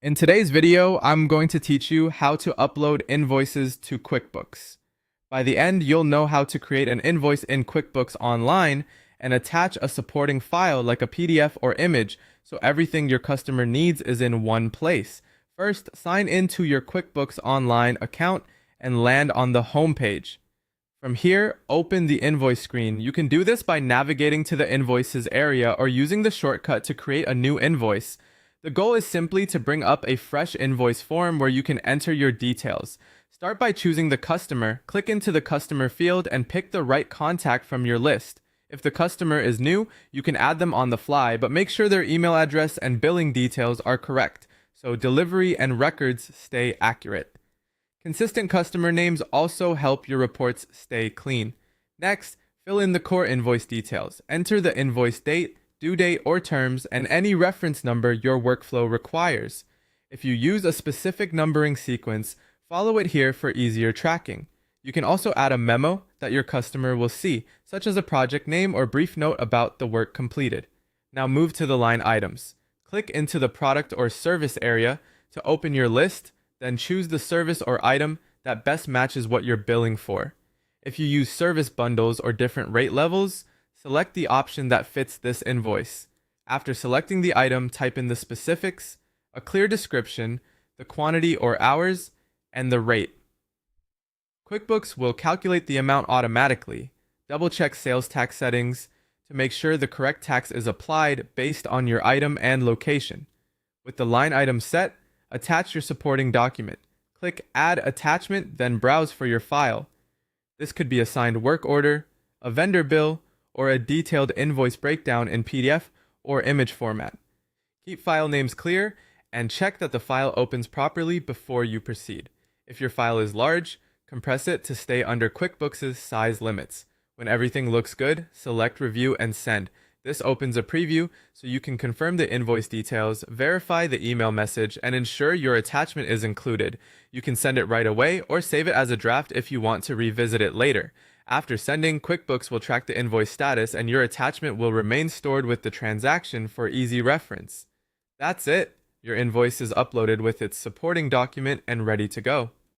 In today's video, I'm going to teach you how to upload invoices to QuickBooks. By the end, you'll know how to create an invoice in QuickBooks online and attach a supporting file like a PDF or image so everything your customer needs is in one place. First, sign into your QuickBooks Online account and land on the home page. From here, open the invoice screen. You can do this by navigating to the invoices area or using the shortcut to create a new invoice. The goal is simply to bring up a fresh invoice form where you can enter your details. Start by choosing the customer, click into the customer field, and pick the right contact from your list. If the customer is new, you can add them on the fly, but make sure their email address and billing details are correct, so delivery and records stay accurate. Consistent customer names also help your reports stay clean. Next, fill in the core invoice details. Enter the invoice date, due date or terms, and any reference number your workflow requires. If you use a specific numbering sequence, follow it here for easier tracking. You can also add a memo that your customer will see, such as a project name or brief note about the work completed. Now move to the line items. Click into the product or service area to open your list, then choose the service or item that best matches what you're billing for. If you use service bundles or different rate levels, select the option that fits this invoice. After selecting the item, type in the specifics, a clear description, the quantity or hours, and the rate. QuickBooks will calculate the amount automatically. Double-check sales tax settings to make sure the correct tax is applied based on your item and location. With the line item set, attach your supporting document. Click Add Attachment, then browse for your file. This could be a signed work order, a vendor bill, or a detailed invoice breakdown in PDF or image format. Keep file names clear and check that the file opens properly before you proceed. If your file is large, compress it to stay under QuickBooks' size limits. When everything looks good, select Review and Send. This opens a preview so you can confirm the invoice details, verify the email message, and ensure your attachment is included. You can send it right away or save it as a draft if you want to revisit it later. After sending, QuickBooks will track the invoice status and your attachment will remain stored with the transaction for easy reference. That's it. Your invoice is uploaded with its supporting document and ready to go.